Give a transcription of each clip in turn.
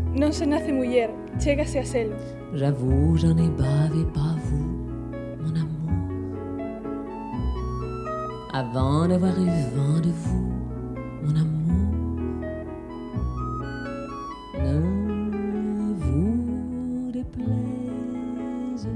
Non se nace muller, chégase a selo. J'avoue, j'en ai bavé pas vous, mon amour. Avant d'avoir eu vent de vous, mon amour. Ne vous déplaise.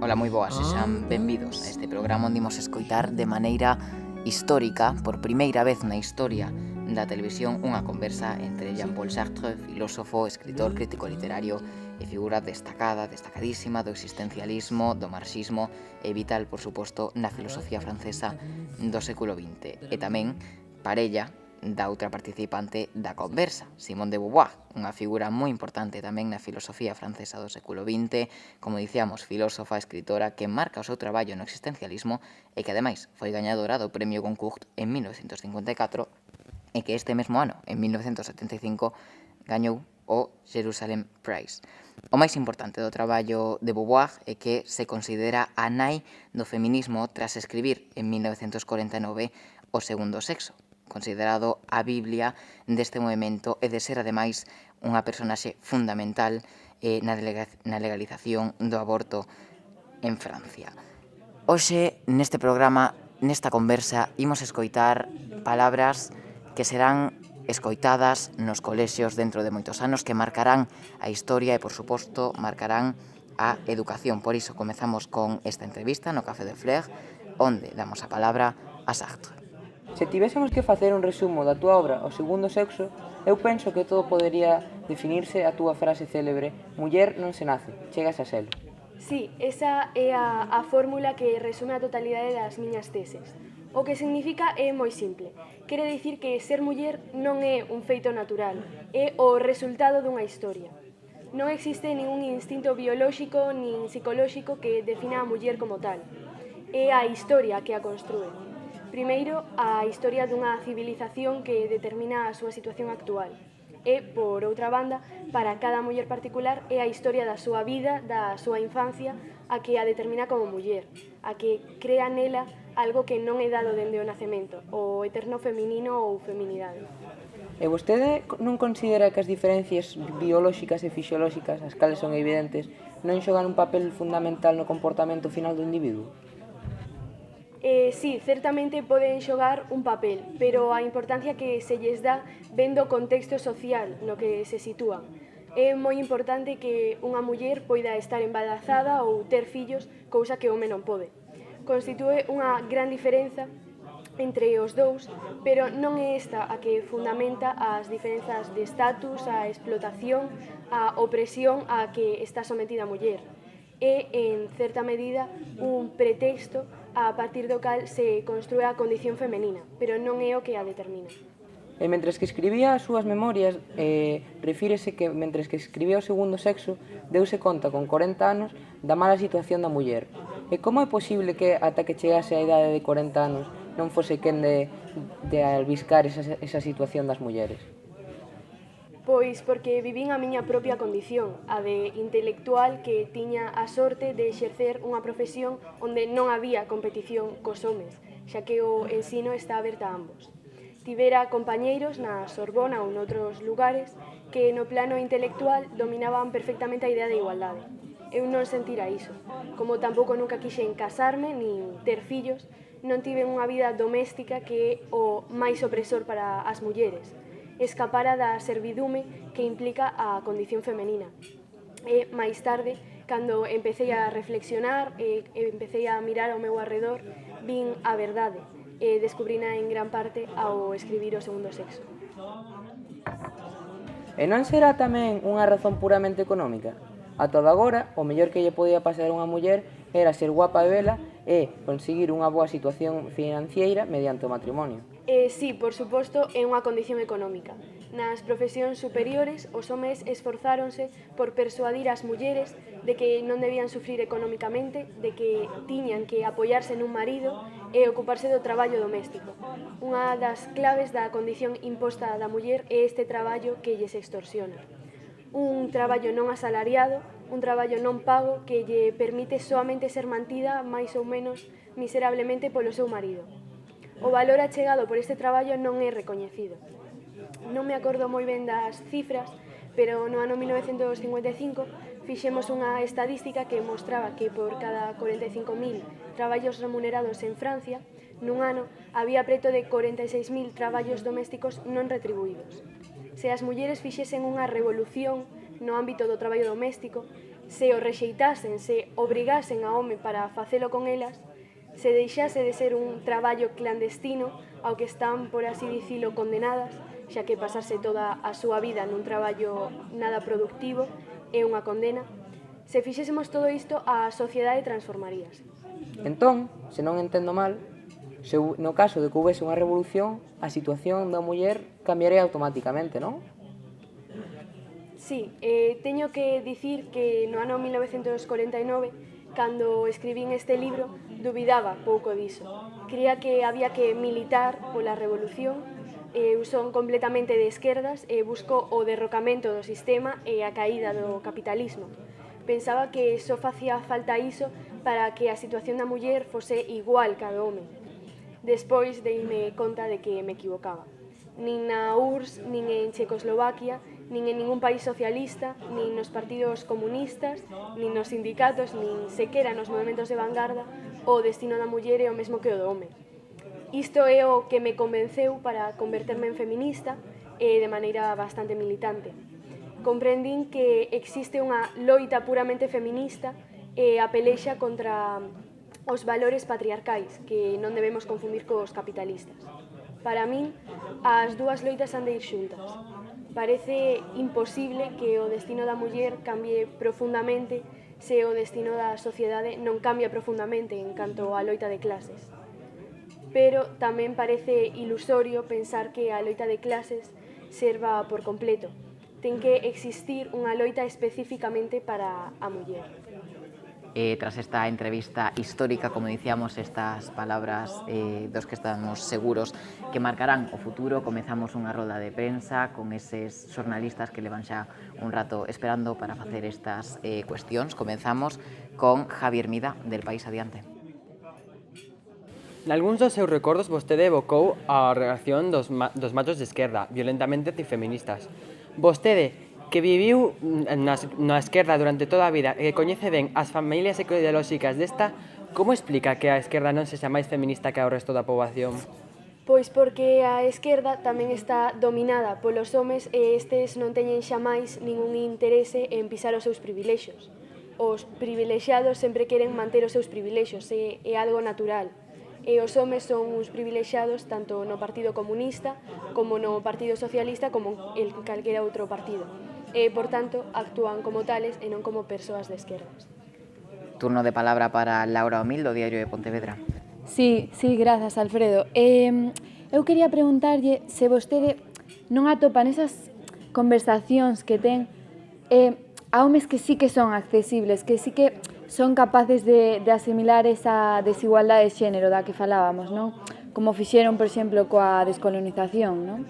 Ola, moi boas, sexan benvidos a este programa onde imos escoitar de maneira histórica, por primeira vez na historia da televisión, unha conversa entre Jean-Paul Sartre, filósofo, escritor, crítico literario e figura destacadísima do existencialismo, do marxismo e vital, por suposto, na filosofía francesa do século XX. E tamén parella da outra participante da conversa, Simone de Beauvoir, unha figura moi importante tamén na filosofía francesa do século XX, como dicíamos, filósofa, escritora, que marca o seu traballo no existencialismo e que ademais foi gañadora do Premio Goncourt en 1954 e que este mesmo ano, en 1975, gañou o Jerusalem Prize. O máis importante do traballo de Beauvoir é que se considera a nai do feminismo tras escribir en 1949 O segundo sexo, considerado a Biblia deste movimento e de ser ademais unha personaxe fundamental na legalización do aborto en Francia. Hoxe, neste programa, nesta conversa, imos escoitar palabras que serán escoitadas nos colexios dentro de moitos anos, que marcarán a historia e, por suposto, marcarán a educación. Por iso comezamos con esta entrevista no Café de Flers, onde damos a palabra a Sartre. Se tivésemos que facer un resumo da túa obra O segundo sexo, eu penso que todo podería definirse a túa frase célebre: muller non se nace, chegas a selo. Sí, esa é a fórmula que resume a totalidade das miñas teses. O que significa é moi simple. Quere dicir que ser muller non é un feito natural, é o resultado dunha historia. Non existe ningún instinto biolóxico nin psicolóxico que defina a muller como tal. É a historia que a construe. Primeiro, a historia dunha civilización que determina a súa situación actual. E, por outra banda, para cada muller particular é a historia da súa vida, da súa infancia, a que a determina como muller, a que crea nela algo que non é dado dende o nacemento, o eterno feminino ou feminidade. E vostede non considera que as diferencias biolóxicas e fisiolóxicas, as cales son evidentes, non xogan un papel fundamental no comportamento final do individuo? Sí, certamente poden xogar un papel, pero a importancia que se lles dá vendo o contexto social no que se sitúan. É moi importante que unha muller poida estar embarazada ou ter fillos, cousa que o home non pode. Constitúe unha gran diferenza entre os dous, pero non é esta a que fundamenta as diferenzas de estatus, a explotación, a opresión a que está sometida a muller. É, en certa medida, un pretexto a partir do cal se construe a condición femenina, pero non é o que a determina. E mentres que escribía as súas memorias, refírese que mentres que escribía O segundo sexo, deuse conta con 40 anos da mala situación da muller. E como é posible que, ata que chegase a idade de 40 anos, non fose quen de albiscar esa situación das mulleres? Pois porque vivín a miña propia condición, a de intelectual que tiña a sorte de exercer unha profesión onde non había competición cos homes, xa que o ensino está aberto a ambos. Tivera compañeiros na Sorbona ou noutros lugares que no plano intelectual dominaban perfectamente a idea de igualdade. Eu non sentira iso. Como tampouco nunca quixen casarme nin ter fillos, non tive unha vida doméstica que é o máis opresor para as mulleres. Escapara da servidume que implica a condición femenina. E máis tarde, cando empecé a reflexionar e empecé a mirar ao meu arredor, vin a verdade e descubrina en gran parte ao escribir O segundo sexo. E non será tamén unha razón puramente económica? A todo agora, o mellor que lle podía pasar a unha muller era ser guapa e bela e conseguir unha boa situación financiera mediante o matrimonio. Sí, por suposto, é unha condición económica. Nas profesións superiores, os homes esforzáronse por persuadir as mulleres de que non debían sufrir económicamente, de que tiñan que apoiarse nun marido e ocuparse do traballo doméstico. Unha das claves da condición imposta da muller é este traballo que lles extorsiona. Un traballo non asalariado, un traballo non pago que lle permite soamente ser mantida máis ou menos miserablemente polo seu marido. O valor achegado por este traballo non é recoñecido. Non me acordo moi ben das cifras, pero no ano 1955 fixemos unha estadística que mostraba que por cada 45.000 traballos remunerados en Francia, nun ano había preto de 46.000 traballos domésticos non retribuídos. Se as mulleres fixesen unha revolución no ámbito do traballo doméstico, se o rexeitasen, se obrigasen a home para facelo con elas, se deixase de ser un traballo clandestino ao que están, por así dicilo, condenadas, xa que pasarse toda a súa vida nun traballo nada productivo é unha condena, se fixésemos todo isto, a sociedade transformaríase. Entón, se non entendo mal, no caso de que houvese unha revolución, a situación da muller cambiaría automáticamente, non? Sí, teño que dicir que no ano 1949, cando escribín este libro, dubidaba pouco diso. Cría que había que militar pola revolución. Eu son completamente de esquerdas e busco o derrocamento do sistema e a caída do capitalismo. Pensaba que só facía falta iso para que a situación da muller fose igual que a do home. Despois deime conta de que me equivocaba. Nin na URSS, nin en Checoslovaquia, nin en ningún país socialista, nin nos partidos comunistas, nin nos sindicatos, nin sequera nos movimentos de vanguarda, o destino da muller é o mesmo que o do home. Isto é o que me convenceu para converterme en feminista e de maneira bastante militante. Comprendín que existe unha loita puramente feminista e a pelexa contra os valores patriarcais que non debemos confundir cos capitalistas. Para min, as dúas loitas han de ir xuntas. Parece imposible que o destino da muller cambie profundamente se o destino da sociedade non cambia profundamente en canto á loita de clases. Pero tamén parece ilusorio pensar que a loita de clases serva por completo. Ten que existir unha loita especificamente para a muller. Tras esta entrevista histórica, como dicíamos, estas palabras dos que estamos seguros que marcarán o futuro, comezamos unha roda de prensa con eses xornalistas que levan xa un rato esperando para facer estas cuestións. Comenzamos con Javier Mida, del País Adiante. Nalgúns dos seus recordos vostede evocou a reacción dos machos de esquerda, violentamente antifeministas. Vostede, que viviu na esquerda durante toda a vida e que coñece ben as familias ideolóxicas desta, como explica que a esquerda non sexa máis feminista que o resto da poboación? Pois porque a esquerda tamén está dominada polos homes e estes non teñen xamais ningún interese en pisar os seus privilexos. Os privilexiados sempre queren manter os seus privilexos, é algo natural. E os homes son uns privilexiados tanto no Partido Comunista como no Partido Socialista como en calquera outro partido. E, por tanto, actúan como tales e non como persoas de esquerdas. Turno de palabra para Laura Omil, do Diario de Pontevedra. Sí, grazas, Alfredo. Eu quería preguntarlle se vostede non atopa nesas conversacións que ten a homes que sí que son accesibles, que sí que son capaces de asimilar esa desigualdade de xénero da que falábamos, non? Como fixeron, por exemplo, coa descolonización, non?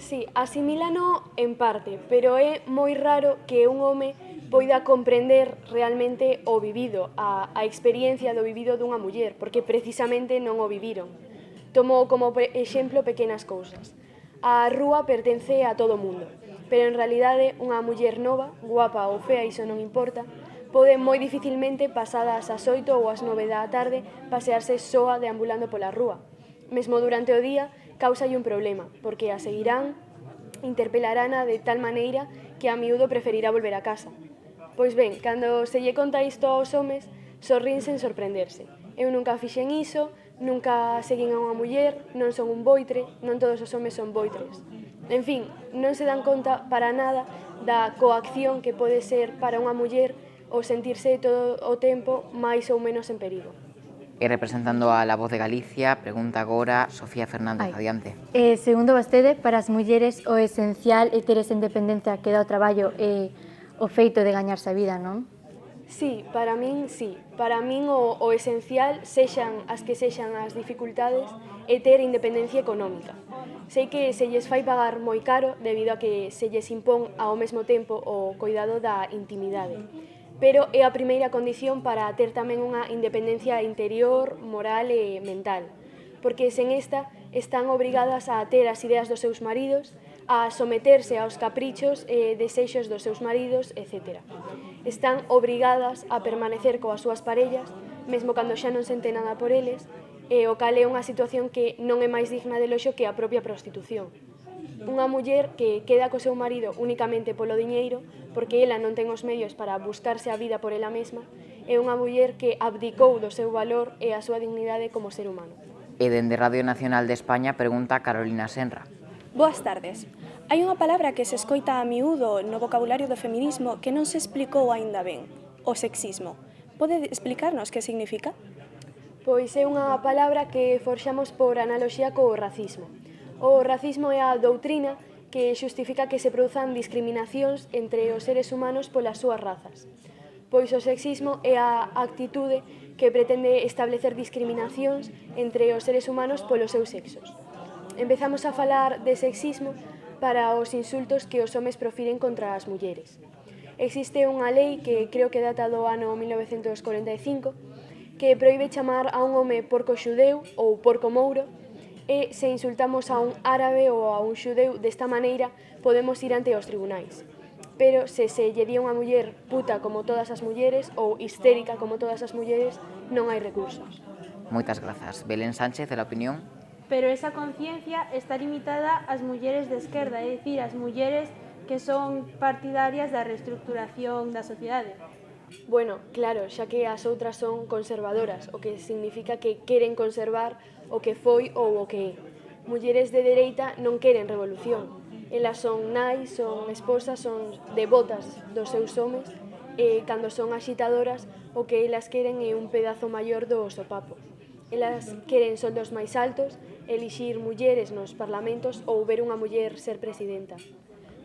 Sí, asimílano en parte, pero é moi raro que un home poida comprender realmente o vivido, a experiencia do vivido dunha muller, porque precisamente non o viviron. Tomo como exemplo pequenas cousas. A rúa pertence a todo o mundo, pero en realidade unha muller nova, guapa ou fea, iso non importa, pode moi dificilmente, pasadas as 8 ou as 9 da tarde, pasearse soa deambulando pola rúa. Mesmo durante o día, causalle un problema, porque a seguirán, interpelarana de tal maneira que a miúdo preferirá volver a casa. Pois ben, cando se lle conta isto aos homes, sorrín sen sorprenderse. Eu nunca fixen iso, nunca seguín a unha muller, non son un boitre, non todos os homes son boitres. En fin, non se dan conta para nada da coacción que pode ser para unha muller o sentirse todo o tempo máis ou menos en perigo. E representando a La Voz de Galicia, pregunta agora Sofía Fernández, adiante. Segundo vostede, para as mulleres o esencial é ter esa independencia que dá o traballo e o feito de gañarse a vida, non? Sí. Para min o esencial, sexan as que sexan as dificultades, é ter independencia económica. Sei que se lles fai pagar moi caro debido a que se lles impón ao mesmo tempo o cuidado da intimidade. Pero é a primeira condición para ter tamén unha independencia interior, moral e mental, porque sen esta están obrigadas a ter as ideas dos seus maridos, a someterse aos caprichos e desexos dos seus maridos, etc. Están obrigadas a permanecer coas súas parellas, mesmo cando xa non sente nada por eles, e o cal é unha situación que non é máis digna de loxo que a propia prostitución. Unha muller que queda co seu marido únicamente polo diñeiro, porque ela non ten os medios para buscarse a vida por ela mesma, é unha muller que abdicou do seu valor e a súa dignidade como ser humano. E dende Radio Nacional de España pregunta Carolina Senra. Boas tardes. Hai unha palabra que se escoita a miúdo no vocabulario do feminismo que non se explicou aínda ben, o sexismo. Pode explicarnos que significa? Pois é unha palabra que forxamos por analoxía co racismo. O racismo é a doutrina que xustifica que se produzan discriminacións entre os seres humanos polas súas razas. Pois o sexismo é a actitude que pretende establecer discriminacións entre os seres humanos polos seus sexos. Empezamos a falar de sexismo para os insultos que os homes profiren contra as mulleres. Existe unha lei que creo que data do ano 1945 que proíbe chamar a un home porco xudeu ou porco mouro e se insultamos a un árabe ou a un xudeu desta maneira podemos ir ante os tribunais. Pero se lle di a unha muller puta como todas as mulleres ou histérica como todas as mulleres, non hai recursos. Moitas grazas. Belén Sánchez, de La Opinión. Pero esa conciencia está limitada ás mulleres de esquerda, é dicir, ás mulleres que son partidarias da reestructuración da sociedade. Bueno, claro, xa que as outras son conservadoras, o que significa que queren conservar o que foi ou o que é. Mulleres de dereita non queren revolución. Elas son nais, son esposas, son devotas dos seus homes e cando son axitadoras o que elas queren é un pedazo maior do sopapo. Elas queren soldos máis altos, elixir mulleres nos parlamentos ou ver unha muller ser presidenta.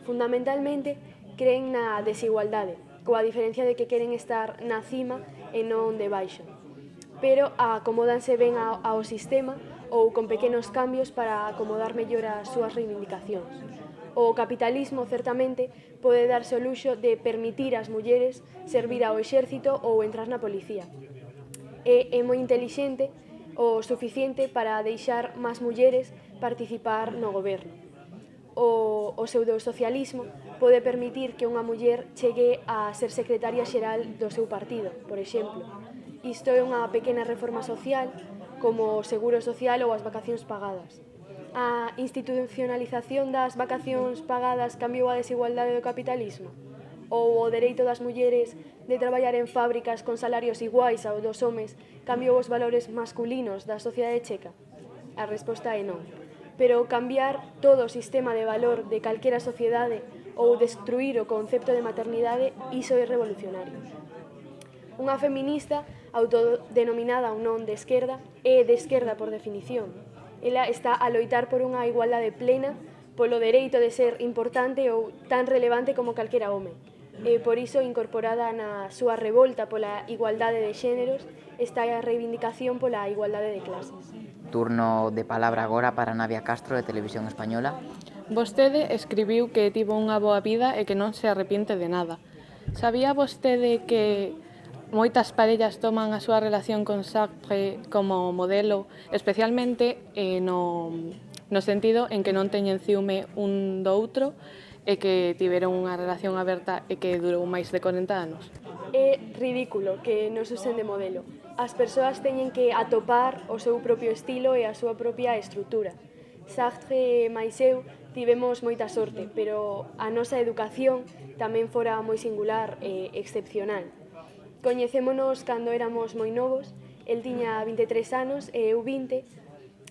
Fundamentalmente, creen na desigualdade, coa diferencia de que queren estar na cima e non debaixo. Pero acomódanse ben ao sistema ou con pequenos cambios para acomodar mellor as súas reivindicacións. O capitalismo, certamente, pode darse o luxo de permitir ás mulleres servir ao exército ou entrar na policía. É moi intelixente o suficiente para deixar máis mulleres participar no goberno. O pseudosocialismo pode permitir que unha muller chegue a ser secretaria xeral do seu partido, por exemplo. Isto é unha pequena reforma social, como o seguro social ou as vacacións pagadas. A institucionalización das vacacións pagadas cambiou a desigualdade do capitalismo? Ou o dereito das mulleres de traballar en fábricas con salarios iguais ao dos homes cambiou os valores masculinos da sociedade checa? A resposta é non. Pero cambiar todo o sistema de valor de calquera sociedade ou destruir o concepto de maternidade, iso é revolucionario. Unha feminista, autodenominada ou non de esquerda, é de esquerda por definición. Ela está a loitar por unha igualdade plena, polo dereito de ser importante ou tan relevante como calquera home. E por iso, incorporada na súa revolta pola igualdade de xéneros, está a reivindicación pola igualdade de clases. Turno de palabra agora para Navia Castro, de Televisión Española. Vostede escribiu que tivo unha boa vida e que non se arrepinte de nada. Sabía vostede que moitas parellas toman a súa relación con Sartre como modelo, especialmente no sentido en que non teñen ciúme un do outro e que tiveron unha relación aberta e que durou máis de 40 anos? É ridículo que nos usen de modelo. As persoas teñen que atopar o seu propio estilo e a súa propia estrutura. Sartre e máis eu tivemos moita sorte, pero a nosa educación tamén fora moi singular e excepcional. Coñecémonos cando éramos moi novos, el tiña 23 anos e eu 20,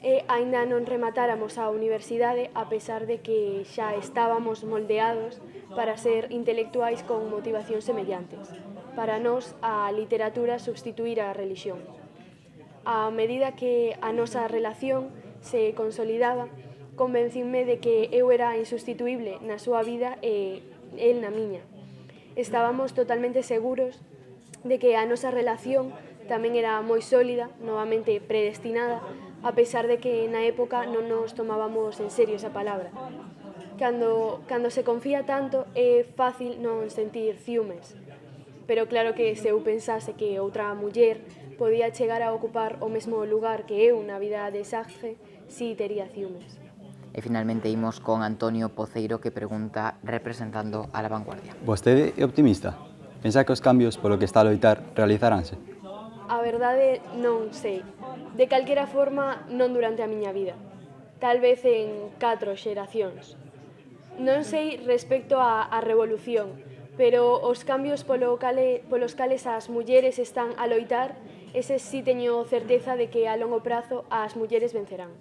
e aínda non rematáramos a universidade a pesar de que xa estábamos moldeados para ser intelectuais con motivacións semellantes. Para nós, a literatura substituíra a religión. A medida que a nosa relación se consolidaba, convencinme de que eu era insustituible na súa vida e el na miña. Estábamos totalmente seguros de que a nosa relación tamén era moi sólida, novamente predestinada, a pesar de que na época non nos tomábamos en serio esa palabra. Cando se confía tanto é fácil non sentir ciúmes, pero claro que se eu pensase que outra muller podía chegar a ocupar o mesmo lugar que eu na vida de Sartre, si tería ciúmes. E finalmente imos con Antonio Poceiro, que pregunta representando a La Vanguardia. Vostede é optimista? Pensa que os cambios polo que está a loitar realizaránse? A verdade non sei. De calquera forma, non durante a miña vida. Tal vez en 4 xeracións. Non sei respecto á revolución, pero os cambios polos cales as mulleres están a loitar, eses sí teño certeza de que a longo prazo as mulleres vencerán.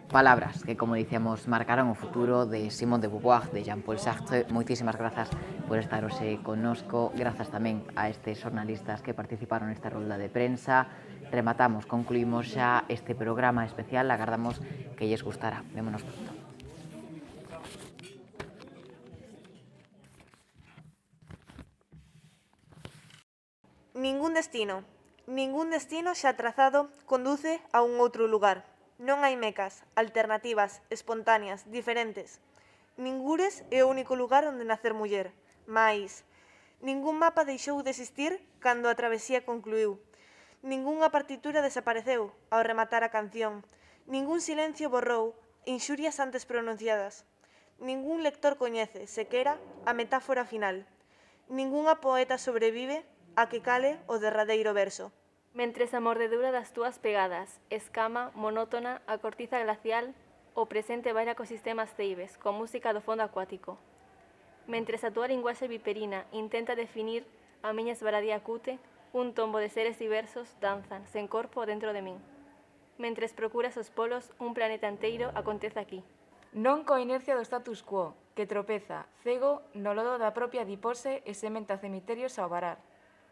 Palabras que, como dicíamos, marcaron o futuro de Simone de Beauvoir, de Jean-Paul Sartre. Moitísimas grazas por estar hoxe connosco. Grazas tamén a estes xornalistas que participaron nesta rolda de prensa. Rematamos, concluímos xa este programa especial. Agardamos que lles gustará. Vémonos pronto. Ningún destino xa trazado conduce a un outro lugar. Non hai mecas, alternativas, espontáneas, diferentes. Ningures é o único lugar onde nacer muller. Mais, ningún mapa deixou de existir cando a travesía concluiu. Ningunha partitura desapareceu ao rematar a canción. Ningún silencio borrou inxurias antes pronunciadas. Ningún lector coñece, sequera, a metáfora final. Ningunha poeta sobrevive a que cale o derradeiro verso. Mentres a mordedura das túas pegadas, escama, monótona, a cortiza glacial, o presente baila ecosistemas ceibes, con música do fondo acuático. Mentres a túa linguaxe viperina intenta definir a miña esbaradía cute, un tombo de seres diversos danzan, sen corpo dentro de min. Mentres procuras os polos, un planeta enteiro acontece aquí. Non coa inercia do status quo, que tropeza, cego, no lodo da propia dipose e sementa cemiterios ao varar.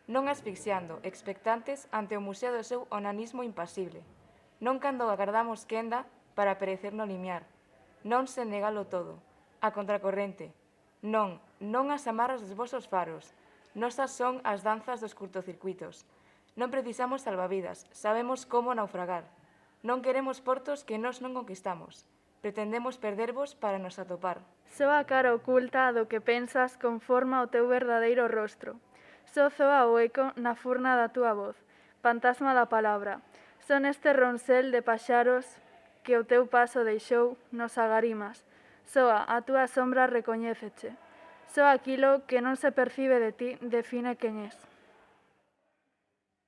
Non asfixiando, expectantes ante o museo do seu onanismo impasible. Non cando agardamos quenda para perecer no limiar. Non sen negalo todo, a contracorrente. Non as amarras dos vosos faros. Nosas son as danzas dos curtocircuitos. Non precisamos salvavidas, sabemos como naufragar. Non queremos portos que nós non conquistamos. Pretendemos perdervos para nos atopar. Só a cara oculta do que pensas conforma o teu verdadeiro rostro. Só zoa o eco na furna da túa voz, fantasma da palabra. Son este ronsel de paxaros que o teu paso deixou nos agarimas. Soa a túa sombra recoñéceche. Só aquilo que non se percibe de ti define quen és.